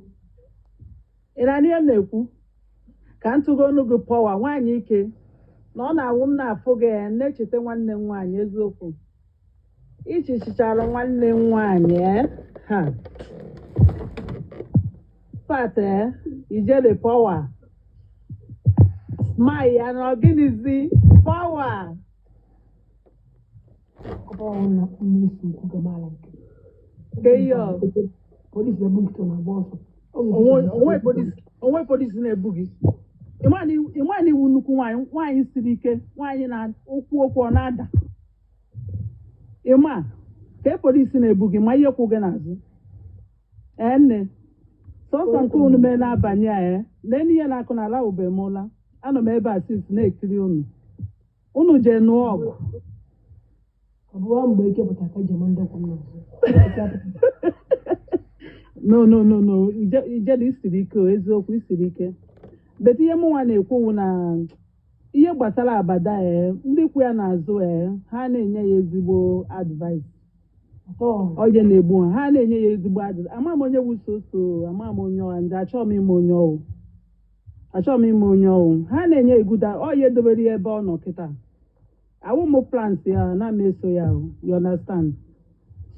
Ị na-anụ ihe na-ekwu? Ka ntụgo ọnụ gị pọwa nwaanyị ike na ọ na-awụ m na-afụ gị na-echeta nwanne m nwaanyị eziokwu. Ichichichara nwanne m nwaanyị ha. Pat ijele pọwa. Ma ya na ọgịnịzi pọwa. Ọ bụrụ na onye isi ukwu gamala nke. Keyo. Polisi na-ebu nkịta na-agba ọsọ. Onwe polisi na-ebu gị. Ịma iwu nnukwu nwaanyị siri ike nwaanyị na okwu ọ na-ada. Ịma ka polisi na-ebu gị ma ihe kwụ gị n'azụ. Nne sọsọ nke unu mee n'abalị a lee ihe na-akụ n'ala ubemụla anọ m ebe a sisi na-ekiri unu jee nụọ ọgụ. Ọ bụ mgbe ike pụtara ka ejem ndị kwụ m n'azụ. No. Ijele isiri ike eziokwu isiri ike. Bete ihe mụnwa na-ekwu na ihe gbasara abada ndị kwu ya n'azụ ha na-enye ya ezigbo advice. Oge na-egbu ha na-enye ya ezigbo advice. Ama m onye wusoso ama m onye ọha ndị achọọ m ime onye ọwụ ha na-enye eguda oye dobere ya ebe ọ nọ kịta awụ m plans ya na m eso ya you understand.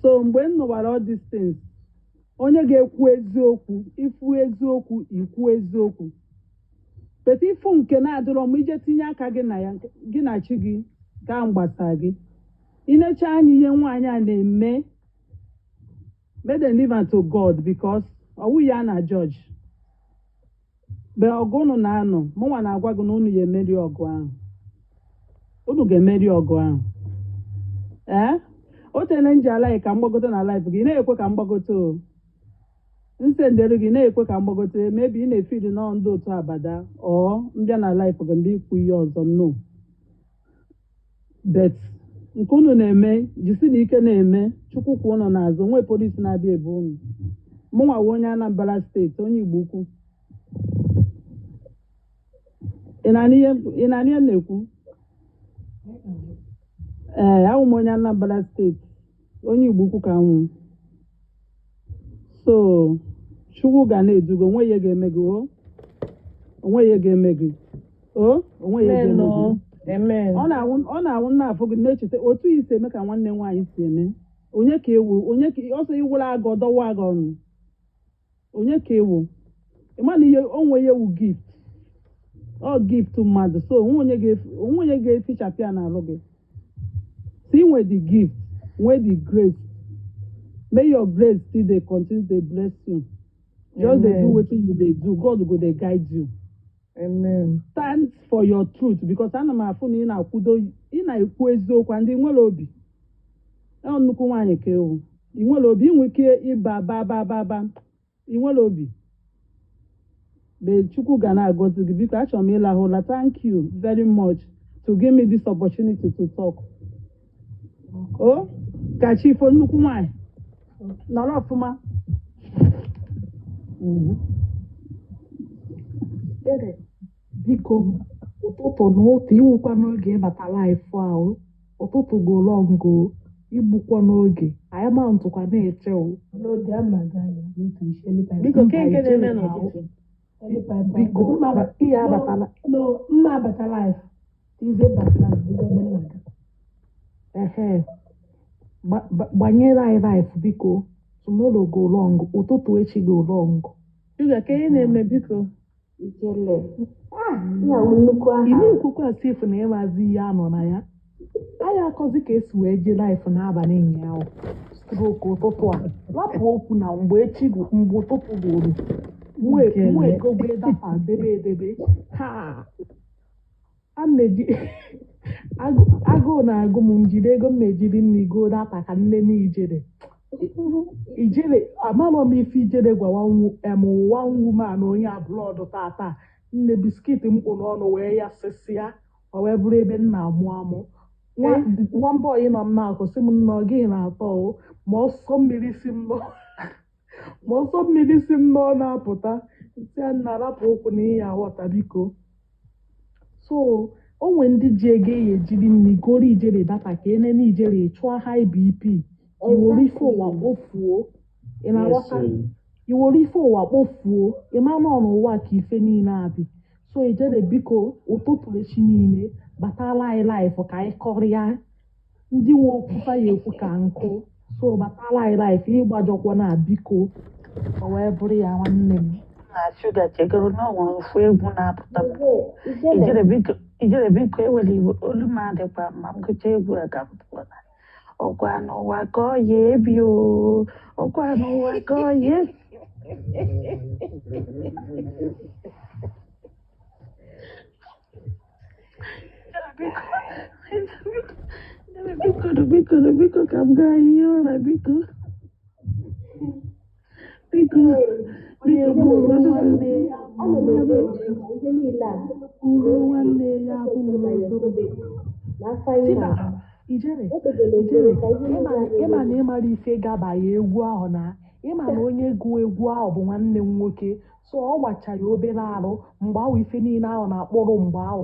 So mgbe m nụwara all these things onye ga-ekwu eziokwu ifu eziokwu ikwu eziokwu pete ifu nke na-adịrọ m ije tinye aka gị na ya gị na chi gị gaa mgbasa gị inecha anya ihe nwaanyị a na-eme let them leave to God because ọwụ ya na judge mgbe ọgụ unu na-anọ mụnwa na-agwa gị na unu ga-emeri ọgụ ahụ o tere nji alaghị ka mgbagote na life gị na-ekwe ka mgbagote nsendere gị na-ekwe ka mgbagote mebi ị na-efidi nọ ndị otu abada ọ mbịa na life gị mgbe ikwu ihe ọzọ no bet nke unu na-eme jisi na ike na-eme chukwu kwụ ụnọ n'azụ nwe polisi na-abịa ebe unu mụnwa wụ onye Anambra steeti onye Igbo ukwu ị na-anụ ihe na-ekwu awụ m onye Anambra steeti onye Igbo ukwu ka nwụ so chukwu ga na-edugo onwe ihe ga-eme gị ọ na-awụ na-afụ gị na-echeta otu isi eme ka nwanne nwaanyị si eme onye ka ọsọ iwere aga ọdọwa aga ọnụ onye ka ewu ịmana ihe onwe ya ewu gift mmadụ so onwe onye ga-efichapụ ya n'alụ gị si nwe the gift nwee the grace may your grace still dey continue to bless you just dey do wetin you dey do God go dey guide you. Amen. Stand for your truth because ana m afụ na ị na-ekwu eziokwu ndị nwere obi nnukwu nwaanyị ka ewu ị nwere obi inwe ike ịba ba ị nwere obi mgbe Chukwu ga na-agọzi gị biko achọrọ m ịlahụ ụla thank you very much to give me this opportunity to talk. Ka chi ifo nnukwu nwaanyị nọrọ ọfụma. Biko ụtụtụ n'otu iwukwa n'oge ịbata laịfụ ahụ ụtụtụ golongo igbukwa n'oge anyị ma ntụkwa na-eche N'oge amaga ya n'otu isi anytime. Biko nke na-eme n'ụtụtụ biko ihe abatala mma abata life ize batala n'oge gbanyere anyị laịfụ biko tomorrow go long ụtụtụ echi go long. Shuga ka ihe na-eme biko Ime nkwukwu asịfụ na ịmazi ihe anọ na ya anyị akọzi ka esi wee jee laịfụ n'abalị ụnyaahụ stroke ụtụtụ a lapụ okwu na mgbe echi mgbe ụtụtụ gwụrụ nwa egogwe data edebe ha a na-eji agụụ na-agụ m njide ego m ejiri nne go data ka nne n'ijere amarọ m ife ijere gwa ụwa nwuman onye abụlọdụ tata nne biskit mkpụ n'ọnụ wee ya sịsịa o wee bụrụ ebe nna amụ nwamba oyi nọ m na-akụ sị m nnọọ gị na-atọ ma ọsọ mmiri si m nọ na-apụta isi nna rapụ okwu na ihe aghọta biko so onwe ndị ji ego ya ejiri nri goro ijere data ka enene ijere chụọ high BP iwere ife ụwa kpofuo ị na-aghọta iwere ife ụwa kpofuo ịma nọ n'ụwa ka ife niile abị so ijere biko ụtụtụ echi niile batala anyị laịfụ ka anyị kọrịa ndị nwe okwufa ya ekwu ka nkụ so batala anyị laịfụ ịgbajọkwa na biko o wee bụrụ ya nwanne m na shuga chegoro na ọ nwere ofu egwu na-apụta ijere biko ewere iwe olu m adịkwa ma m gụchaa egwu a ka m pụta ọgwa n'ụwa ka ọ ya ebi ọgwa n'ụwa ka ọ ya biko ka m gaa ihe ụra biko bụrụ nwanne ya ijere ịma na ịmara ife gaba ya egwu ahụ na ịma na onye gụọ egwu ahụ bụ nwanne m nwoke so ọ gbachara obere arụ mgbe ahụ ife niile ahụ na-akpọrọ mgbe ahụ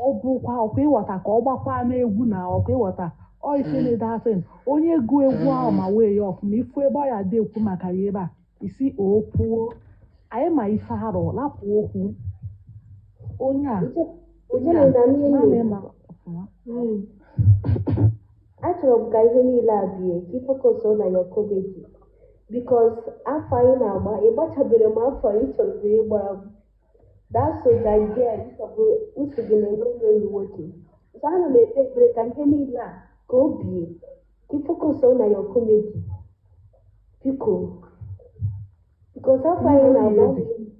ọ bụkwa ọkwa ịghọta ka ọ gbakwa n'egwu na ọkwa ịghọta ọ ife na-edasin onye gụọ egwu ahụ ma wee ya ọfụma ifu ebe ọ ya dị ekwu maka ya ebe a isi okwuo anyị ma ife arụ lapụ okwu onye a achọrọ m ka ihe niile a bie ka ịfọkọs na ya komedi bikos afọ anyị na-agba ịgbachabere m afọ anyị chọrọ ịgbara m dasoga idea nsogbu na-enwe enyi nwoke so ana m ekpe ekpere ka ihe niile a ka o bie ka ịfọkọs na ya komedi biko bikos afọ anyị na-agba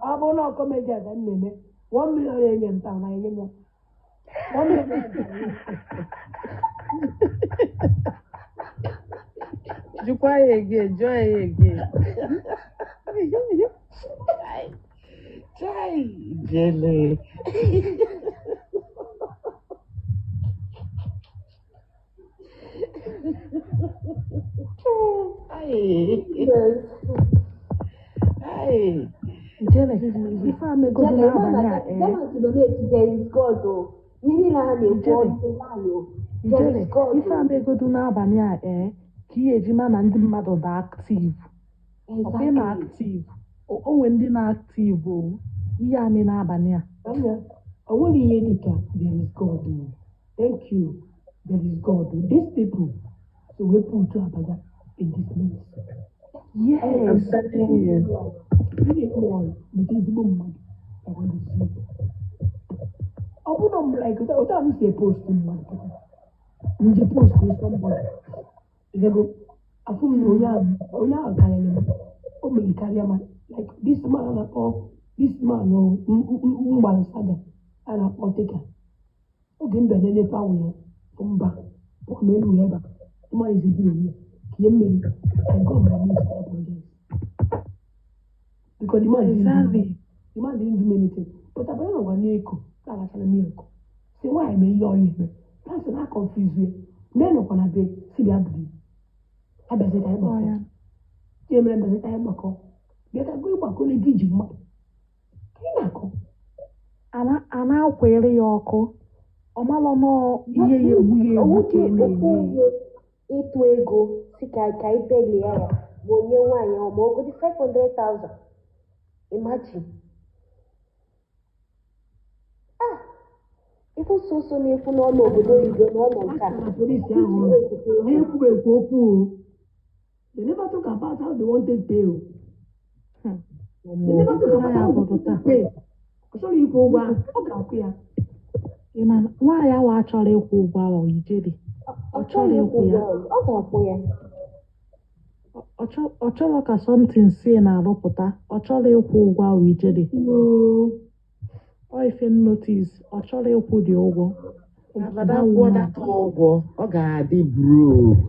ọ bụrụ na kọmedi ada m na-eme 1 million enye m taa na enye ya 1 million jụkwa ya ege jụọ ya ege chai jele ijere ife amego n'abalị a ijere ife amegodu n'abalị a ka ihe ejima na ndị mmadụ dị aktiv ọkwa ịma aktiv onwe ndị na-aktiv ihe amị n'abalị a o nwere ihe dịka there is God thank you there is God these people so we put Abaga in this mess yes ezigbo mmadụ ọ bụrụ m like ụta m si epost mmadụ nje post somebody ego afụ m onye ahụ karịrị m o mere karịa ma like this man na-akpọ mgbara saga a na-akpọ teka oge mbe na-elepe ahụ ya mba ma elu ya ebe ma ezebi onye ka ihe mmeri I go my knees to apologize because the man didn't do anything but abanye na gwana eko ka alachara m eko si nwaanyị mee ihe ọya eme pasị na confuse nne nọkwa na be si bịa bụrụ abịazita anyị gbakọ ihe mere mbazita anyị gbakọ bịa ka go ịgbakọ na ego iji mmadụ ka ị na-akọ a na-akwere ya ọkụ ọ malụ nọ ihe ya egbu ya egbu ka ị na-enye ya ịtụ ego si ka anyị pelie ya ma onye nwaanyị ọ ma ogodi 500,000 imagine ife soso na-ekwu n'ọnụ obodo oyibo n'ọnụ nke a polisi ahụ na-ekwu ekwu okwu they never talk about how they want to pay they never talk about how they want to pay ọ chọrọ ịkwụ ụgwọ ọ ga-akwụ ya ịma nwaanyị ahụ achọrọ ịkwụ ụgwọ ahụ ijeri ọ chọrọ ịkwụ ya ọ ga-akwụ ya ọ chọrọ ka something si na-arụpụta ọ chọrọ ịkwụ ụgwọ ahụ ijeri ọ ife notice ọ chọrọ ịkwụ dị ụgwọ abada kwụọ data ụgwọ ọ ga-adị broke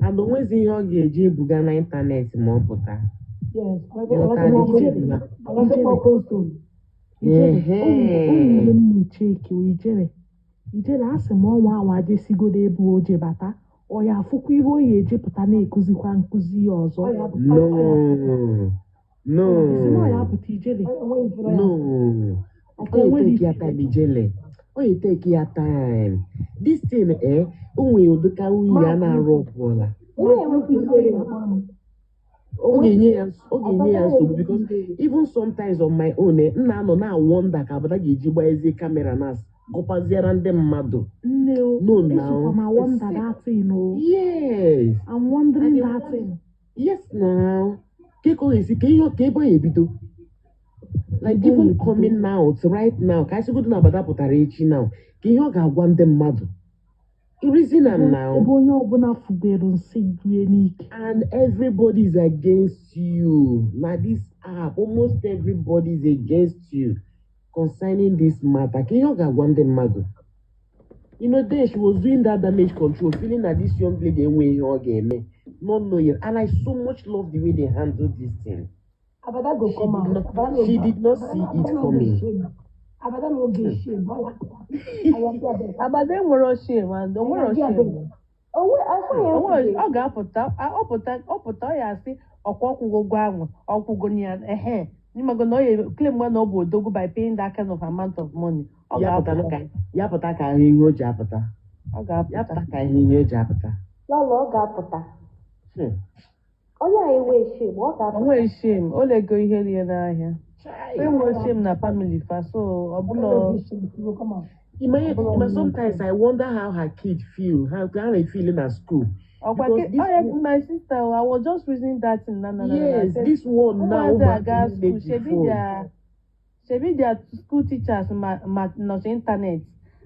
and onwezi ihe ọ ga-eji ebuga n'ịntanetị ma ọ pụta ijere a sị m ọnwa ahụ ajesigodo ebe o je bata ọ ya afụkwa ihe o ya ejepụta na-ekuzikwa nkụzi ya ọzọ no ya pụta ijere ọkụ eteki aka bijele Oh, you take your time. This thing, only you do can we na rock wala. Okay, because even sometimes on my own, na wonder ka abada ga-eji gba ezi camera na gopaziera ndị mmadụ. No, now. I wonder that thing, oh. Yes. I'm wondering that thing. Yes, now. Like even coming out right now, ka isi godo na abada pụtara echi now. Ka ihe ọ ga-agwa ndị mmadụ. Reason am now. And everybody is against you. Now this app, almost everybody is against you concerning this matter. Ka ihe ọ ga-agwa ndị mmadụ. You know, then she was doing that damage control, feeling that this young lady ain't again, not knowing. And I so much love the way they handled this thing. She did not see it coming. Abada nwere shame and nwere shame. Ọ ga-apụta ọ ya asị ọkwa ọkwụgo ụgwọ ahụ ọkwụgo ya n'ịmago na ọ ya claim na ọ bụ odogwu by paying that kind of amount of money. Ya pụta ka ahụ ihe o ji apụta. Ya pụta ka ahụ ihe o ji apụta. Lọlọ ọ ga-apụta. Onye a enwe shame, ọ ga-apụta. Onwe shame, o lego ihe rie n'ahịa. Enwe shame na family fa so ọ bụla. Sometimes I wonder how her kids feel, how they feeling at school. My sister, I was just reasoning that in Yes, this one now. Shebi their school teachers not internet.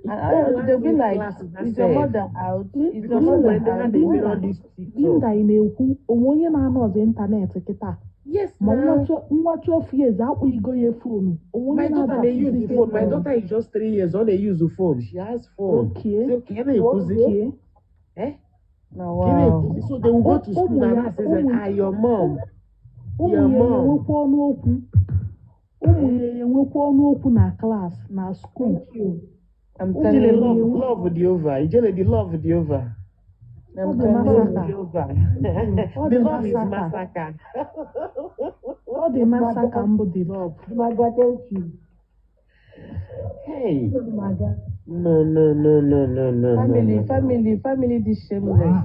And they'll be like, is your mother out? Is your mother out? Linda na-ekwu onwe onye na-anọ ọzọ ịntanetị kịta. Yes, ma nwa 12 years akpụghịgo ya fonu. My daughter they use the phone. My daughter is just 3 years old. They use the phone. She has phone. Okay. So can they use it? Eh? No, wow. So they will go to school and ask like, your mom. Your mom. Ụmụ ya enwekwa ọnụ okwu na class na school. I'm telling you, love the over. The love the over. I'm telling you, the love is massacre. All the massacre mbụ the love. My God, thank you. Hey. No. Family, this shameless.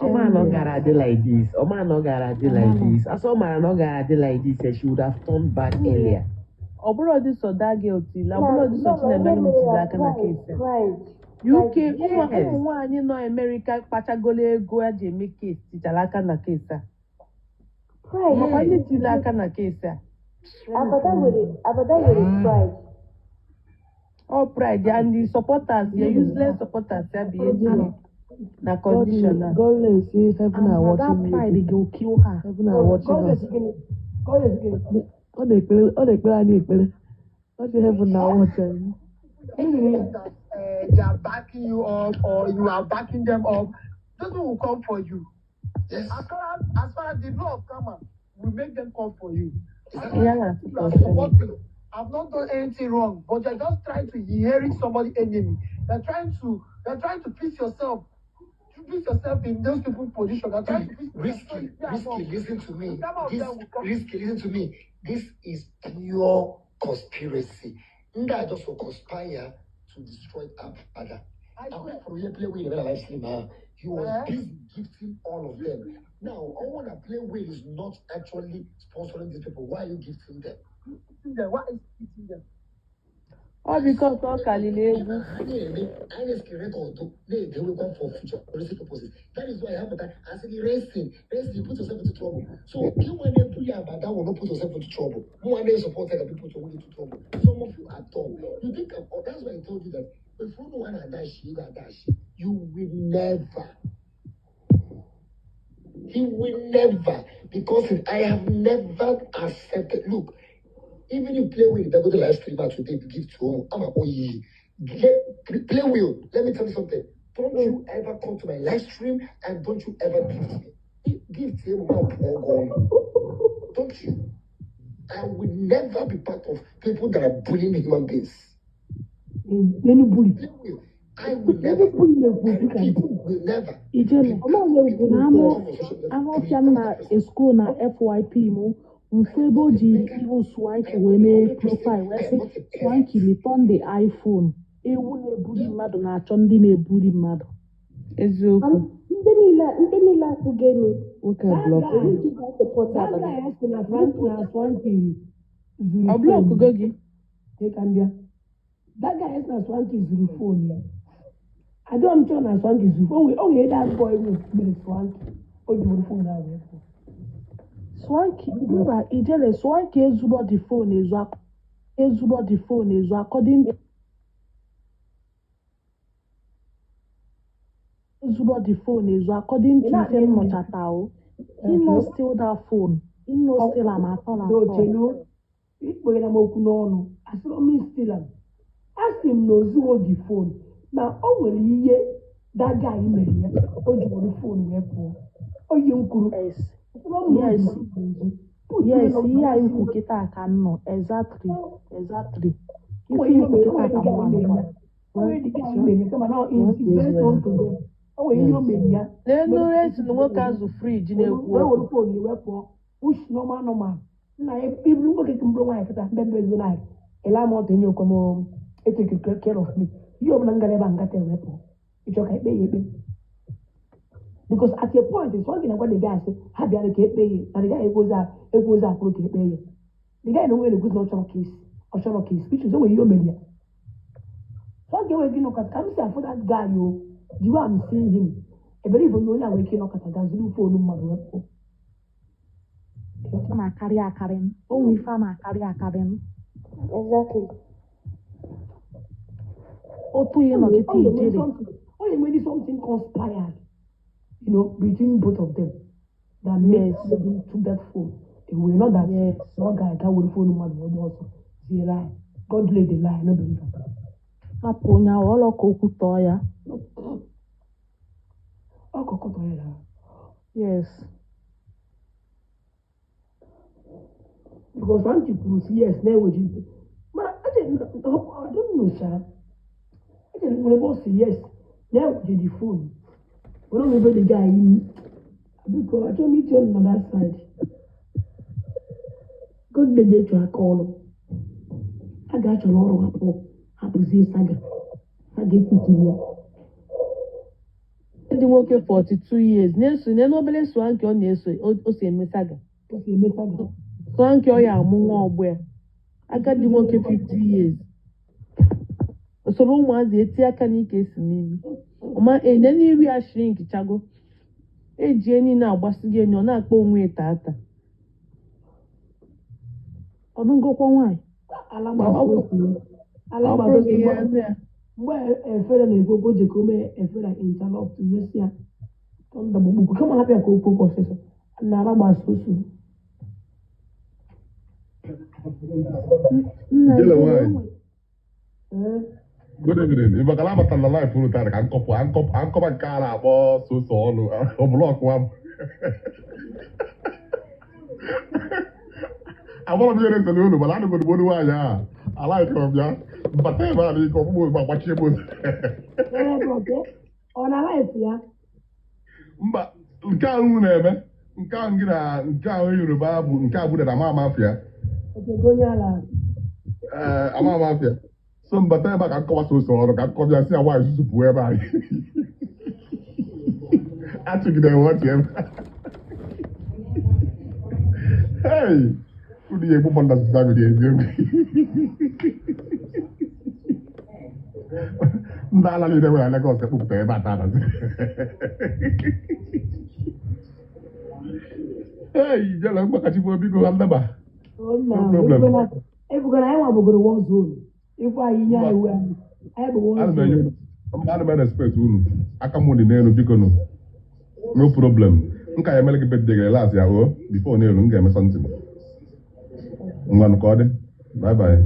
Oma no gara dey like this. Oma no gara dey like this. As Oma no gara dey like this, she would have turned back earlier. Ọbụrụ dị so that girl till ọbụrụ dị so Chinemere mụtiri aka na case. UK ụmụ nwaanyị nọ America kpachagolo ego eji eme case tichara aka na case a. Ọkwa ndị tiri aka na case a. Abada nwere pride. All pride and the supporters, the useless supporters, they be na condition. God will see heaven are watching that pride go kill her. Heaven are watching us. All the people, what the heaven are watching. That they are backing you up or you are backing them up, those people will come for you. Yes. As far as the law of karma will make them come for you. Yeah. I've not done anything wrong, but you're just trying to inherit somebody's enemy. They're trying to piece yourself in those people's position. They're trying to Risky, listen to me. Listen to me. This is pure conspiracy. Nga just for conspire to destroy our father. I went for play with the live stream. He was busy gifting all of them. Now, I want to play with is not actually sponsoring these people. Why are you gifting them? Why is gifting them? All because all Kalile. That is why I have that. I said, racing, you put yourself into trouble. So, you want to pull your that will not put yourself into trouble. You want to support the people to win into trouble. Some of you are dumb. You think of, that's why I told you that if you don't want to dash, you will never. He will never, because I have never accepted. Look, even you play with the live streamer today to give to him. I'm a play with. Let me tell you something. Don't you ever come to my live stream and don't you ever gift me. Give to him don't you? I will never be part of people that are bullying human beings. I will never. People will never. I'm na school na FYP mo. mfu ebe o ji ihu Swanky wee mee profile wee sị Swanky return the iPhone. Ewu na-ebuli mmadụ na-achọ ndị na-ebuli mmadụ. Eziokwu. Ndị niile akwụghị elu. Nwoke blọk. That guy has been a Swanky. Ọ blọkụgo gị? That guy has been a Swanky zuru phone ya. I don't know na Swanky zuru phone. Oh, yeah, that boy will be Swanky. Oh, you will phone now. Swanky, mba, ijele Swanky ezugbo the phone ezu according to ife nnọchata o. He no steal that phone. He no steal am at all. No, ikpere m okwu n'ọnụ. Asịrọ m steal am. Asị m na ozuwo the phone. Na o nwere ihe that guy mere ya. O ji were phone wee pụọ. Oyi m kwuru. Yes, ihe anyị kwu kịta ka nọ. Exactly. Ife ikwu kịta ka mma. N'elu esi na nwoke azụ friji na-ekwu okwu. Push normal. Nna iburu nwoke ka mbụrụ nwaanyị kịta ndị mbezi na ele ma ọ dị nye okwu take care of me. Ihe ọbụla ngara ebe a nkata ewepụ. Ịchọ ka ekpe ya ekpe. Because at a point, it's one thing the guy say, have you had a cake pay? And the guy goes out for a cake pay. The guy knows the good not short case, which is over your media. So I get waking up at come say for that guy, you are seeing him. I believe when you're waking up at a gas, you for no matter. Ma carry Karen. Oh, we found a carry Karen. Exactly. Oh, to you not maybe something conspired. Between both of them, that made them took that phone. They were not that one guy that would phone woman also. See lie. God laid the lie, no believe it. Aponya all kokutoya. Oh, kokutoya. Yes. Because some people see yes, now we just. But I don't know, sir. I didn't know yes. Now we the phone. We don't remember the guy because I told me to on that side. God the day to a call. I got a lot of hope. I to see Saga. I get it to you. Ndị nwoke 42 years na-eso n'obele Swanky ọ na-eso o si eme Saga. Swanky ọ ya amụ nwa ọgbọ ya. Agadi nwoke 50 years. Usoro ụmụazị eti aka n'ike esi n'imi. Ọma enye n'iri a shrink chago. Eji enyi na-agbasigo enyi ọ na-akpọ onwe tata. Ọdụngokwa nwaanyị. Mgbe efere na-egwogwo jekome efere interlock mesia. Tọnda gbogbo kama hapịa ka okwu ọsịsọ. Na-ara gbasa osu. Good evening. If I can have a life full time, I can come and call about so or block one. I want to be in the saloon, but I don't go to one. I like him, yeah. But then I come with what you put. On a life, yeah. But nke ahụ gị na nke ahụ Yoruba bụ nke abụda na ama mafia. Ama mafia. So mbata ebe a ka nkọwa so ọrụ ka nkọbịa si awa izuzu pụọ ebe anyị. Atụgide nwatị ebe. Hey! Ụdị ya egbugbo nda zụta gị eziokwu. Ndị ala niile nwere Lagos ekpupụta ebe atata. Hey, jala mgbakachikwa biko ha ndaba. No problem. Ebugara anyị nwabogoro one zone. Ịkwa anyị nye anyị uwe anyị. Anyị bụ one zone. Ana m respect unu. Aka m dị n'elu biko nụ. No problem. Nka ya emele gị birthday gị last ya o. Before n'elu m ga-eme something. Ngwa nụ ka ọ dị. Bye bye.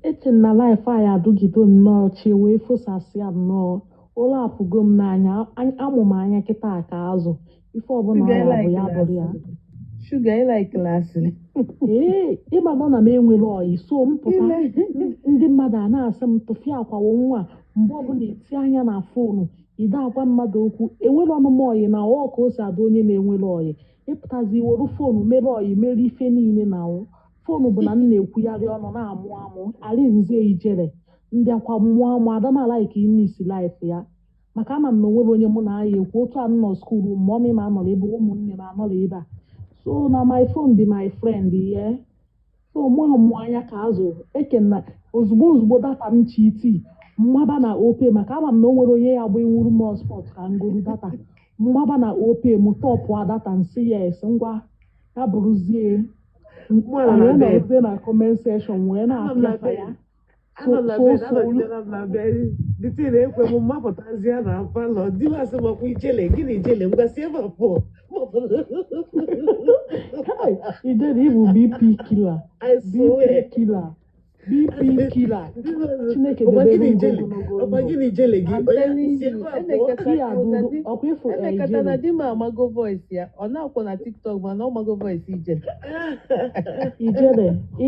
Eche na life anyị adụgido nnọọ chi wee fosasịa nnọọ ụlọ apụgo m n'anya amụ m anya kịta ka azụ ife ọbụla ọ bụ ya bụrụ ya shuga ịla klasị ee ịgbado na m enwere ọyị so m pụta ndị mmadụ a na-asị m tụfịa akwawo nwa mgbe ọbụla eti anya na foonu ide agwa mmadụ okwu enwere ọnụmụ ọyị na ọ ka o si adị onye na-enwere ọyị ịpụtazi iweru foonu mere ọyị mere ife niile na awụ foonu bụ na m na-ekwugharị ọnụ na-amụ amụ arinze ijere ndị akwa mmụọ amụ adanala ka ime isi laif ya maka ama m na onwere onye mụ na aya ekwu otu a nọ skuulu ma ọmị ma anọrọ ebe ụmụnne m anọrọ ebe a so na my phone be my friend ye so mụ anya ka azụ ekenna ozugbo data m chi tii mmaba na ope maka ama m na o nwere onye ya gba enwuru m hotspot ka ngoro data mmaba na ope m tọpụ a data nsị yes ngwa ya bụrụzie nọzie na comment section wee na-apịafa ya ekwe m mmapụtazie na palọ di masị makwa ijele gịnị ijele mgasị ebe a pụọ ijele ịbụ BP killer BP killer Chineke debere ọkwa gịnị ijele gị ọkwa ịfụ emekata na di m amago voice ya ọ na-akwụ na TikTok mana ọ mago voice ijele